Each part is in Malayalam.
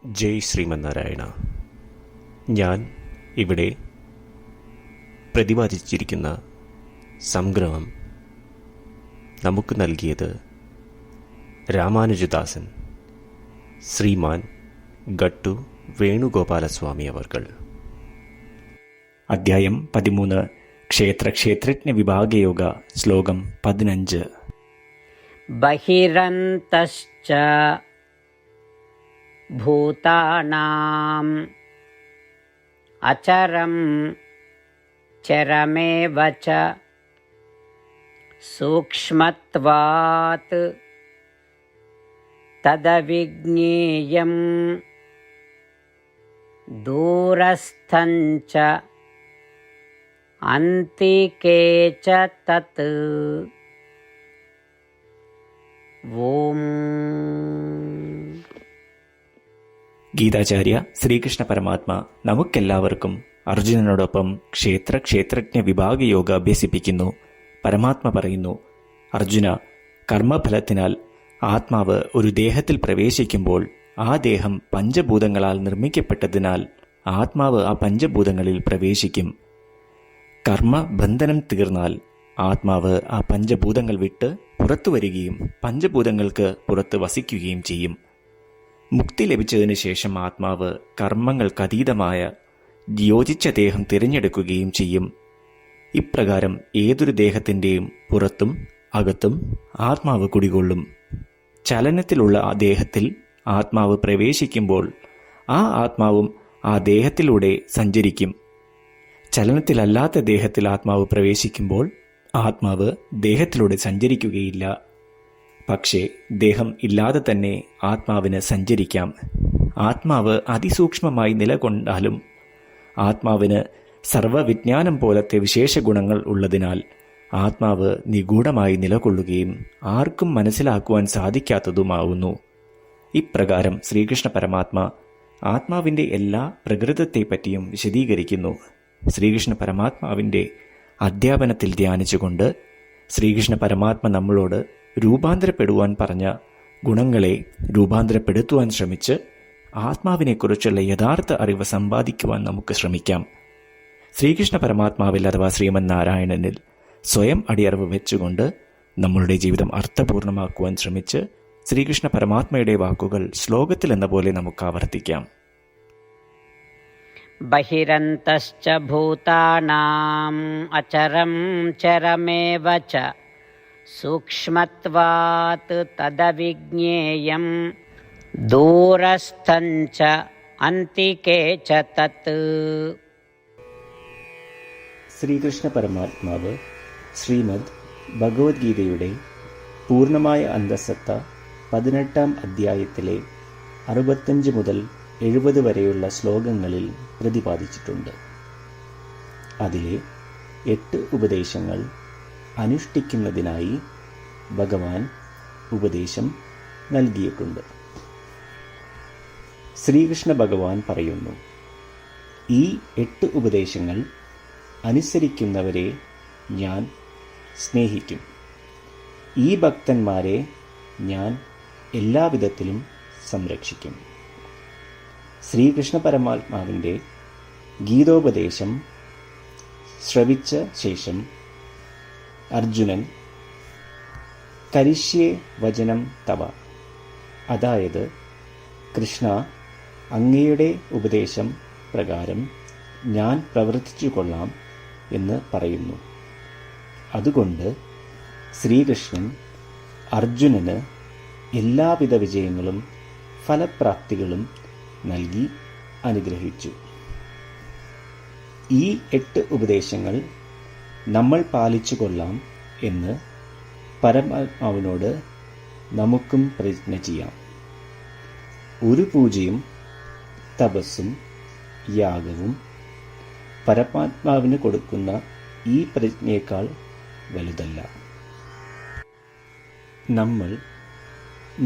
ജയ് ശ്രീമന്നാരായണ. ഞാൻ ഇവിടെ പ്രതിപാദിച്ചിരിക്കുന്ന സംഗ്രഹം നമുക്ക് നൽകിയത് രാമാനുജദാസൻ ശ്രീമാൻ ഗട്ടു വേണുഗോപാലസ്വാമി അവർകൾ. അധ്യായം 13 ക്ഷേത്രജ്ഞ വിഭാഗയോഗ. ശ്ലോകം 15. ബഹിരന്തശ്ച ഭൂതാനാം അചരം ചരമേവ ച സൂക്ഷ്മത്വാത് തദവിജ്ഞേയം ദൂരസ്ഥം ച അന്തികേ ച തത്. ഓം. ഗീതാചാര്യ ശ്രീകൃഷ്ണ പരമാത്മ നമുക്കെല്ലാവർക്കും അർജുനനോടൊപ്പം ക്ഷേത്രജ്ഞ വിഭാഗയോഗ അഭ്യസിപ്പിക്കുന്നു. പരമാത്മ പറയുന്നു, അർജുന, കർമ്മഫലത്തിനാൽ ആത്മാവ് ഒരു ദേഹത്തിൽ പ്രവേശിക്കുമ്പോൾ ആ ദേഹം പഞ്ചഭൂതങ്ങളാൽ നിർമ്മിക്കപ്പെട്ടതിനാൽ ആത്മാവ് ആ പഞ്ചഭൂതങ്ങളിൽ പ്രവേശിക്കും. കർമ്മബന്ധനം തീർന്നാൽ ആത്മാവ് ആ പഞ്ചഭൂതങ്ങൾ വിട്ട് പുറത്തു വരികയും പഞ്ചഭൂതങ്ങൾക്ക് പുറത്ത് വസിക്കുകയും ചെയ്യും. മുക്തി ലഭിച്ചതിന് ശേഷം ആത്മാവ് കർമ്മങ്ങൾക്കതീതമായ യോജിച്ച ദേഹം തിരഞ്ഞെടുക്കുകയും ചെയ്യും. ഇപ്രകാരം ഏതൊരു ദേഹത്തിൻ്റെയും പുറത്തും അകത്തും ആത്മാവ് കുടികൊള്ളും. ചലനത്തിലുള്ള ആ ദേഹത്തിൽ ആത്മാവ് പ്രവേശിക്കുമ്പോൾ ആ ആത്മാവും ആ ദേഹത്തിലൂടെ സഞ്ചരിക്കും. ചലനത്തിലല്ലാത്ത ദേഹത്തിൽ ആത്മാവ് പ്രവേശിക്കുമ്പോൾ ആത്മാവ് ദേഹത്തിലൂടെ സഞ്ചരിക്കുകയില്ല. പക്ഷേ ദേഹം ഇല്ലാതെ തന്നെ ആത്മാവിന് സഞ്ചരിക്കാം. ആത്മാവ് അതിസൂക്ഷ്മമായി നിലകൊണ്ടാലും ആത്മാവിന് സർവവിജ്ഞാനം പോലത്തെ വിശേഷ ഗുണങ്ങൾ ഉള്ളതിനാൽ ആത്മാവ് നിഗൂഢമായി നിലകൊള്ളുകയും ആർക്കും മനസ്സിലാക്കുവാൻ സാധിക്കാത്തതുമാവുന്നു. ഇപ്രകാരം ശ്രീകൃഷ്ണ പരമാത്മ ആത്മാവിൻ്റെ എല്ലാ പ്രകൃതത്തെപ്പറ്റിയും വിശദീകരിക്കുന്നു. ശ്രീകൃഷ്ണ പരമാത്മാവിൻ്റെ അധ്യാപനത്തിൽ ധ്യാനിച്ചുകൊണ്ട് ശ്രീകൃഷ്ണ പരമാത്മ നമ്മളോട് രൂപാന്തരപ്പെടുവാൻ പറഞ്ഞ ഗുണങ്ങളെ രൂപാന്തരപ്പെടുത്തുവാൻ ശ്രമിച്ച് ആത്മാവിനെക്കുറിച്ചുള്ള യഥാർത്ഥ അറിവ് സമ്പാദിക്കുവാൻ നമുക്ക് ശ്രമിക്കാം. ശ്രീകൃഷ്ണ പരമാത്മാവിൽ അഥവാ ശ്രീമന്നാരായണനിൽ സ്വയം അടിയറവ് വെച്ചുകൊണ്ട് നമ്മളുടെ ജീവിതം അർത്ഥപൂർണമാക്കുവാൻ ശ്രമിച്ച് ശ്രീകൃഷ്ണ പരമാത്മയുടെ വാക്കുകൾ ശ്ലോകത്തിൽ എന്ന പോലെ നമുക്ക് ആവർത്തിക്കാം. ബഹിരന്തശ്ച ഭൂതാനാം അചരം ചരമേവ ച സൂക്ഷ്മത്വാത് തദവിജ്ഞേയം ദൂരസ്ഥം ച അന്തികേ ച തത്. ശ്രീകൃഷ്ണ പരമാത്മാവ് ശ്രീമദ് ഭഗവത്ഗീതയുടെ പൂർണ്ണമായ അന്തസത്ത 18-ാം അധ്യായത്തിലെ 65 മുതൽ 70 വരെയുള്ള ശ്ലോകങ്ങളിൽ പ്രതിപാദിച്ചിട്ടുണ്ട്. അതിലെ 8 ഉപദേശങ്ങൾ അനുഷ്ഠിക്കുന്നതിനായി ഭഗവാൻ ഉപദേശം നൽകിയിട്ടുണ്ട്. ശ്രീകൃഷ്ണ ഭഗവാൻ പറയുന്നു, ഈ 8 ഉപദേശങ്ങൾ അനുസരിക്കുന്നവരെ ഞാൻ സ്നേഹിക്കും. ഈ ഭക്തന്മാരെ ഞാൻ എല്ലാവിധത്തിലും സംരക്ഷിക്കും. ശ്രീകൃഷ്ണ പരമാത്മാവിൻ്റെ ഗീതോപദേശം ശ്രവിച്ച ശേഷം അർജുനൻ കരിഷ്യേ വചനം തവ, അതായത് കൃഷ്ണ, അങ്ങയുടെ ഉപദേശം പ്രകാരം ഞാൻ പ്രവർത്തിച്ചു കൊള്ളാം എന്ന് പറയുന്നു. അതുകൊണ്ട് ശ്രീകൃഷ്ണൻ അർജുനന് എല്ലാവിധ വിജയങ്ങളും ഫലപ്രാപ്തികളും നൽകി അനുഗ്രഹിച്ചു. ഈ 8 ഉപദേശങ്ങൾ നമ്മൾ പാലിച്ചു കൊള്ളാം എന്ന് പരമാത്മാവിനോട് നമുക്കും പ്രതിജ്ഞ ചെയ്യാം. ഒരു പൂജയും തപസ്സും യാഗവും പരമാത്മാവിന് കൊടുക്കുന്ന ഈ പ്രതിജ്ഞയേക്കാൾ വലുതല്ല. നമ്മൾ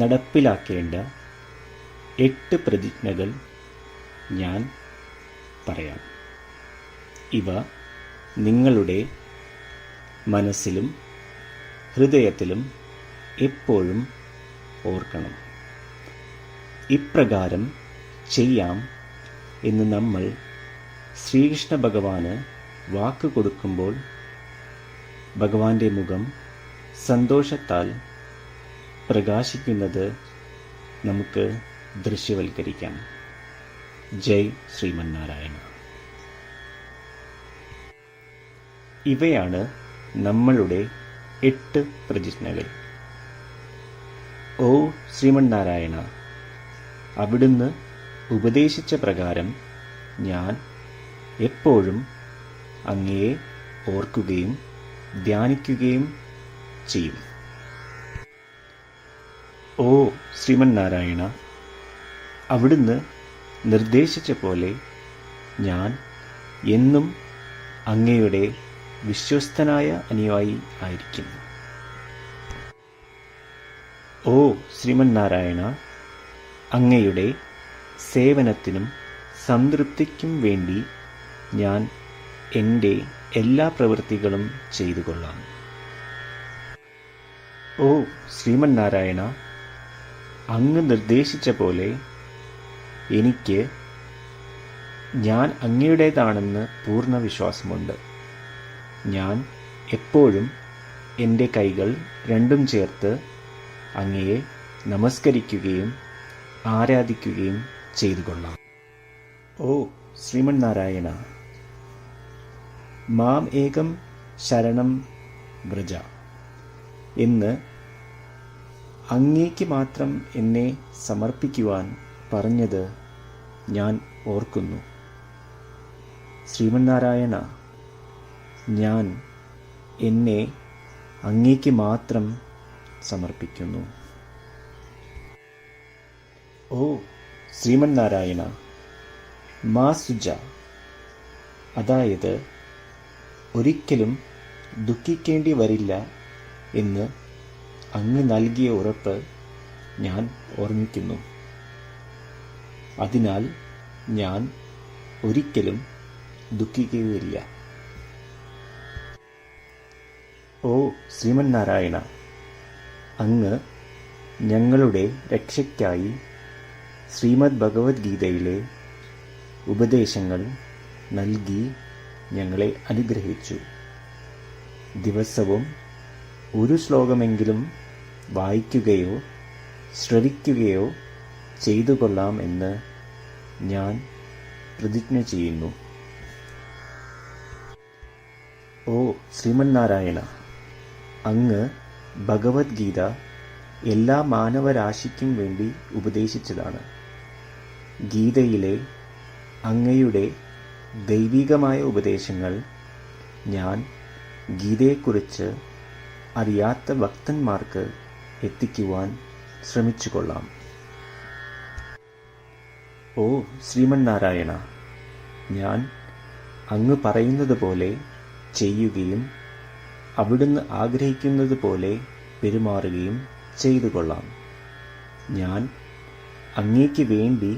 നടപ്പിലാക്കേണ്ട 8 പ്രതിജ്ഞകൾ ഞാൻ പറയാം. ഇവ നിങ്ങളുടെ മനസ്സിലും ഹൃദയത്തിലും എപ്പോഴും ഓർക്കണം. ഇപ്രകാരം ചെയ്യാം എന്ന് നമ്മൾ ശ്രീകൃഷ്ണ ഭഗവാന് വാക്ക് കൊടുക്കുമ്പോൾ ഭഗവാന്റെ മുഖം സന്തോഷത്താൽ പ്രകാശിക്കുന്നത് നമുക്ക് ദൃശ്യവൽക്കരിക്കാം. ജയ് ശ്രീമന്നാരായണ. ഇവയാണ് നമ്മളുടെ 8 പ്രതിജ്ഞകൾ. ഓ ശ്രീമന്നാരായണ, അവിടുന്ന് ഉപദേശിച്ച പ്രകാരം ഞാൻ എപ്പോഴും അങ്ങയെ ഓർക്കുകയും ധ്യാനിക്കുകയും ചെയ്യും. ഓ ശ്രീമന്നാരായണ, അവിടുന്ന് നിർദ്ദേശിച്ച പോലെ ഞാൻ എന്നും അങ്ങയുടെ വിശ്വസ്തനായ അനുയായി ആയിരിക്കും. ഓ ശ്രീമന്നാരായണ, അങ്ങയുടെ സേവനത്തിനും സംതൃപ്തിക്കും വേണ്ടി ഞാൻ എൻ്റെ എല്ലാ പ്രവൃത്തികളും ചെയ്തു കൊള്ളാം. ഓ ശ്രീമന്നാരായണ, അങ്ങ് നിർദ്ദേശിച്ച പോലെ എനിക്ക് ഞാൻ അങ്ങയുടേതാണെന്ന് പൂർണ്ണ വിശ്വാസമുണ്ട്. ഞാൻ എപ്പോഴും എൻ്റെ കൈകൾ രണ്ടും ചേർത്ത് അങ്ങയെ നമസ്കരിക്കുകയും ആരാധിക്കുകയും ചെയ്തു കൊള്ളാം. ഓ ശ്രീമന്നാരായണ, മാം ഏകം ശരണം വ്രജ എന്ന് അങ്ങേക്ക് മാത്രം എന്നെ സമർപ്പിക്കുവാൻ പറഞ്ഞത് ഞാൻ ഓർക്കുന്നു. ശ്രീമന്നാരായണ, ഞാൻ എന്നെ അങ്ങേക്ക് മാത്രം സമർപ്പിക്കുന്നു. ഓ ശ്രീമന്നാരായണ, മാ സുജ, അതായത് ഒരിക്കലും ദുഃഖിക്കേണ്ടി വരില്ല എന്ന് അങ്ങ് നൽകിയ ഉറപ്പ് ഞാൻ ഓർമ്മിക്കുന്നു. അതിനാൽ ഞാൻ ഒരിക്കലും ദുഃഖിക്കുകയില്ല. ഓ ശ്രീമന്നാരായണ, അങ്ങ് ഞങ്ങളുടെ രക്ഷയ്ക്കായി ശ്രീമദ് ഭഗവത്ഗീതയിലെ ഉപദേശങ്ങൾ നൽകി ഞങ്ങളെ അനുഗ്രഹിച്ചു. ദിവസവും ഒരു ശ്ലോകമെങ്കിലും വായിക്കുകയോ ശ്രവിക്കുകയോ ചെയ്തു കൊള്ളാം എന്ന് ഞാൻ പ്രതിജ്ഞ ചെയ്യുന്നു. ഓ ശ്രീമന്നാരായണ, അങ്ങ് ഭഗവത്ഗീത എല്ലാ മാനവരാശിക്കും വേണ്ടി ഉപദേശിച്ചതാണ്. ഗീതയിലെ അങ്ങയുടെ ദൈവികമായ ഉപദേശങ്ങൾ ഞാൻ ഗീതയെക്കുറിച്ച് അറിയാത്ത ഭക്തന്മാർക്ക് എത്തിക്കുവാൻ ശ്രമിച്ചുകൊള്ളാം. ഓ ശ്രീമന്നാരായണ, ഞാൻ അങ്ങ് പറയുന്നത് പോലെ ചെയ്യുകയും അവിടുന്ന് ആഗ്രഹിക്കുന്നത് പോലെ പെരുമാറുകയും ചെയ്തു കൊള്ളാം. ഞാൻ അങ്ങേക്ക് വേണ്ടി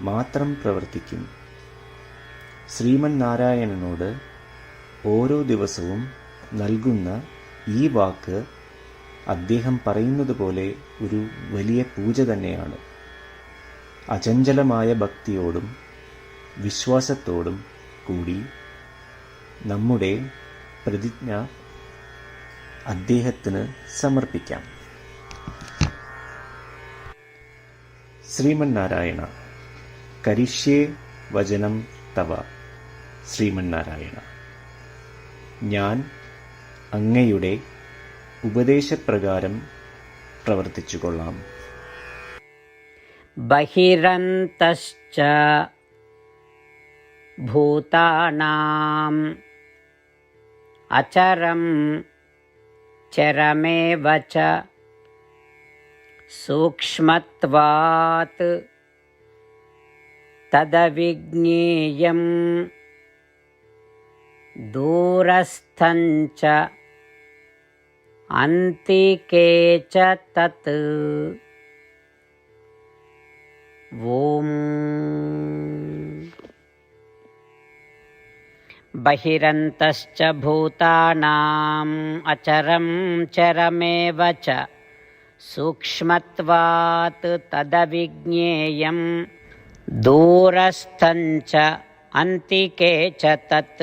മാത്രം പ്രവർത്തിക്കും. ശ്രീമന്നാരായണനോട് ഓരോ ദിവസവും നൽകുന്ന ഈ വാക്ക് അദ്ദേഹം പറയുന്നത് പോലെ ഒരു വലിയ പൂജ തന്നെയാണ്. അചഞ്ചലമായ ഭക്തിയോടും വിശ്വാസത്തോടും കൂടി നമ്മുടെ പ്രതിജ്ഞ അദ്ദേഹത്തിന് സമർപ്പിക്കാം. ശ്രീമന്നാരായണ, കരിഷ്യേ വചനം തവ. ശ്രീമന്നാരായണ, ഞാൻ അങ്ങയുടെ ഉപദേശപ്രകാരം പ്രവർത്തിച്ചുകൊള്ളാം. ബഹിരന്തശ്ച ഭൂതാനാം അചരം ചരമേവ ച സൂക്ഷ്മത്വാത് തദവിജ്ഞേയം ദൂരസ്ഥം ച അന്തികേ ച തത്. ഓം. ബഹിരന്തശ്ച ഭൂതാനാം അചരം ചരമേവ ച സൂക്ഷ്മത്വാത് തദവിജ്ഞേയം दूरस्थं च अन्तिके च तत्